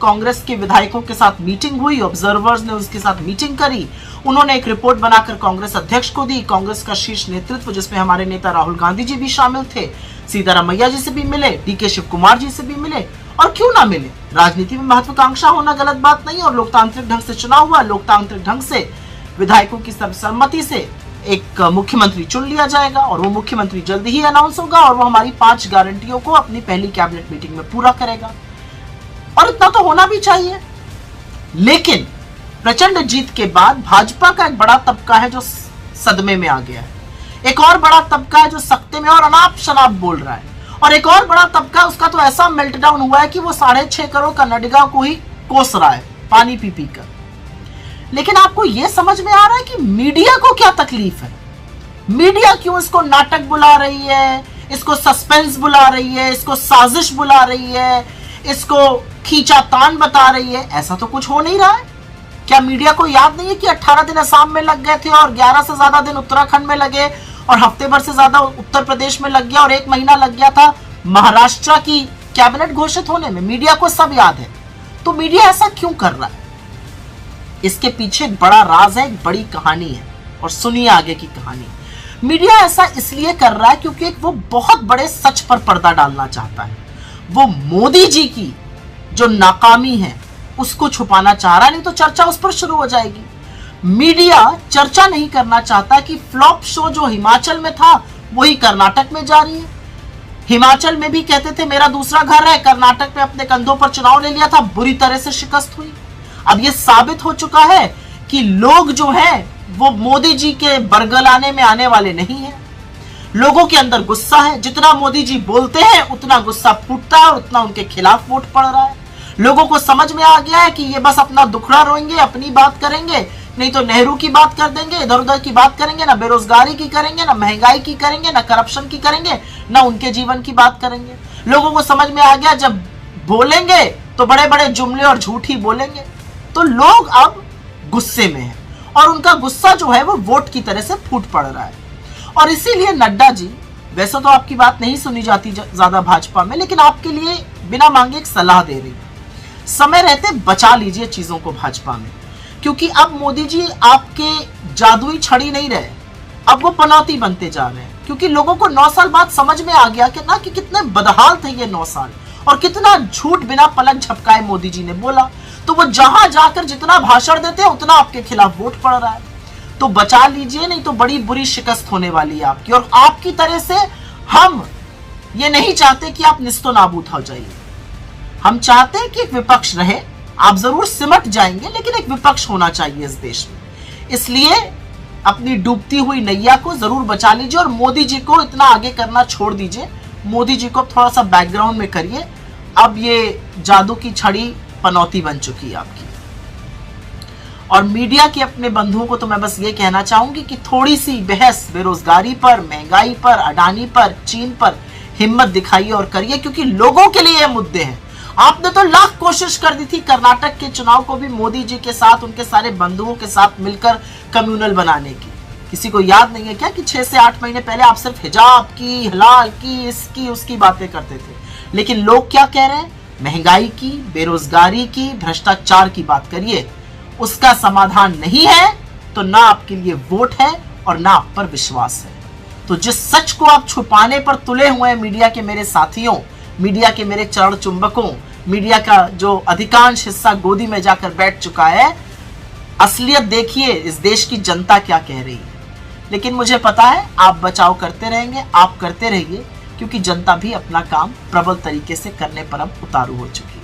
कांग्रेस के विधायकों के साथ मीटिंग हुई, ऑब्जर्वर्स ने उसके साथ मीटिंग करी, उन्होंने एक रिपोर्ट बनाकर कांग्रेस अध्यक्ष को दी। कांग्रेस का शीर्ष नेतृत्व जिसमें हमारे नेता राहुल गांधी जी भी शामिल थे, सीतारामैया जी से भी मिले, डीके शिव कुमार जी से भी मिले, और क्यों ना मिले। राजनीति में महत्वाकांक्षा होना गलत बात नहीं, और लोकतांत्रिक ढंग से चुनाव हुआ, लोकतांत्रिक ढंग से विधायकों की सर्वसम्मति से एक मुख्यमंत्री चुन लिया जाएगा, और वो मुख्यमंत्री जल्दी ही अनाउंस होगा, और वो हमारी 5 गारंटियों को अपनी पहली कैबिनेट मीटिंग में पूरा करेगा। और इतना तो होना भी चाहिए। लेकिन प्रचंड जीत के बाद भाजपा का एक बड़ा तबका है जो सदमे में आ गया है, एक और बड़ा तबका है जो सख्ते में और अनाप शनाप बोल रहा है, और एक और बड़ा तबका उसका तो ऐसा मेल्टडाउन हुआ है कि वो 6.5 करोड़ कर्नाटका को ही कोस रहा है पानी पी पी कर। लेकिन आपको यह समझ में आ रहा है कि मीडिया को क्या तकलीफ है? मीडिया क्यों इसको नाटक बुला रही है, इसको सस्पेंस बुला रही है, इसको साजिश बुला रही है, इसको खींचातान बता रही है? ऐसा तो कुछ हो नहीं रहा है। क्या मीडिया को याद नहीं है कि 18 दिन असम में लग गए थे, और 11 से ज्यादा दिन उत्तराखंड में लगे, और हफ्ते भर से ज्यादा उत्तर प्रदेश में लग गया, और 1 महीना लग गया था महाराष्ट्र की कैबिनेट घोषित होने में? मीडिया को सब याद है। तो मीडिया ऐसा क्यों कर रहा है? इसके पीछे एक बड़ा राज है, एक बड़ी कहानी है, और सुनिए आगे की कहानी। मीडिया ऐसा इसलिए कर रहा है क्योंकि वो बहुत बड़े सच पर पर्दा डालना चाहता है। वो मोदी जी की जो नाकामी है उसको छुपाना चाह रहा है, नहीं तो चर्चा उस पर शुरू हो जाएगी। मीडिया चर्चा नहीं करना चाहता कि फ्लॉप शो जो हिमाचल में था वही कर्नाटक में जारी है। हिमाचल में भी कहते थे मेरा दूसरा घर है, कर्नाटक में अपने कंधों पर चुनाव ले लिया था, बुरी तरह से शिकस्त हुई। अब यह साबित हो चुका है कि लोग जो हैं वो मोदी जी के बरगलाने में आने वाले नहीं है। लोगों के अंदर गुस्सा है, जितना मोदी जी बोलते हैं उतना गुस्सा फूटता है और उतना उनके खिलाफ वोट पड़ रहा है। लोगों को समझ में आ गया है कि ये बस अपना दुखड़ा रोएंगे, अपनी बात करेंगे, नहीं तो नेहरू की बात कर देंगे, इधर उधर की बात करेंगे, ना बेरोजगारी की करेंगे, ना महंगाई की करेंगे, ना करप्शन की करेंगे, ना उनके जीवन की बात करेंगे। लोगों को समझ में आ गया जब बोलेंगे तो बड़े बड़े जुमले और झूठ ही बोलेंगे। तो लोग अब गुस्से में हैं, और उनका गुस्सा जो है वो वोट की तरह से फूट पड़ रहा है। और इसीलिए नड्डा जी, वैसे तो आपकी बात नहीं सुनी जाती ज्यादा भाजपा में, लेकिन आपके लिए बिना मांगे एक सलाह दे रही है, समय रहते बचा लीजिए चीजों को भाजपा में, क्योंकि अब मोदी जी आपके जादुई छड़ी नहीं रहे, अब वो पनौती बनते जा रहे हैं। क्योंकि लोगों को 9 साल बाद समझ में आ गया कि ना कि कितने बदहाल थे ये 9 साल, और कितना झूठ बिना पलक झपकाए मोदी जी ने बोला। तो वो जहां जाकर जितना भाषण देते हैं उतना आपके खिलाफ वोट पड़ रहा है। तो बचा लीजिए, नहीं तो बड़ी बुरी शिकस्त होने वाली है आपकी। और आपकी तरह से हम ये नहीं चाहते कि आप निस्तो नाबूद हो जाइए। हम चाहते हैं कि एक विपक्ष रहे। आप जरूर सिमट जाएंगे, लेकिन एक विपक्ष होना चाहिए इस देश में। इसलिए अपनी डूबती हुई नैया को जरूर बचा लीजिए, और मोदी जी को इतना आगे करना छोड़ दीजिए। मोदी जी को थोड़ा सा बैकग्राउंड में करिए। अब ये जादू की छड़ी पनौती बन चुकी है आपकी। और मीडिया के अपने बंधुओं को तो मैं बस ये कहना चाहूंगी कि थोड़ी सी बहस बेरोजगारी पर, महंगाई पर, अडानी पर, चीन पर हिम्मत दिखाइए और करिए, क्योंकि लोगों के लिए ये मुद्दे हैं। आपने तो लाख कोशिश कर दी थी कर्नाटक के चुनाव को भी मोदी जी के साथ, उनके सारे बंधुओं के साथ मिलकर कम्युनल बनाने की। किसी को याद नहीं है क्या कि 6 से 8 महीने पहले आप सिर्फ हिजाब की, हलाल की, इसकी उसकी बातें करते थे, लेकिन लोग क्या कह रहे हैं? महंगाई की, बेरोजगारी की, भ्रष्टाचार की बात करिए। उसका समाधान नहीं है तो ना आपके लिए वोट है और ना आप पर विश्वास है। तो जिस सच को आप छुपाने पर तुले हुए हैं मीडिया के मेरे साथियों, मीडिया के मेरे चरण चुंबकों, मीडिया का जो अधिकांश हिस्सा गोदी में जाकर बैठ चुका है, असलियत देखिए इस देश की जनता क्या कह रही है। लेकिन मुझे पता है आप बचाव करते रहेंगे, आप करते रहिए, क्योंकि जनता भी अपना काम प्रबल तरीके से करने पर अब उतारू हो चुकी है।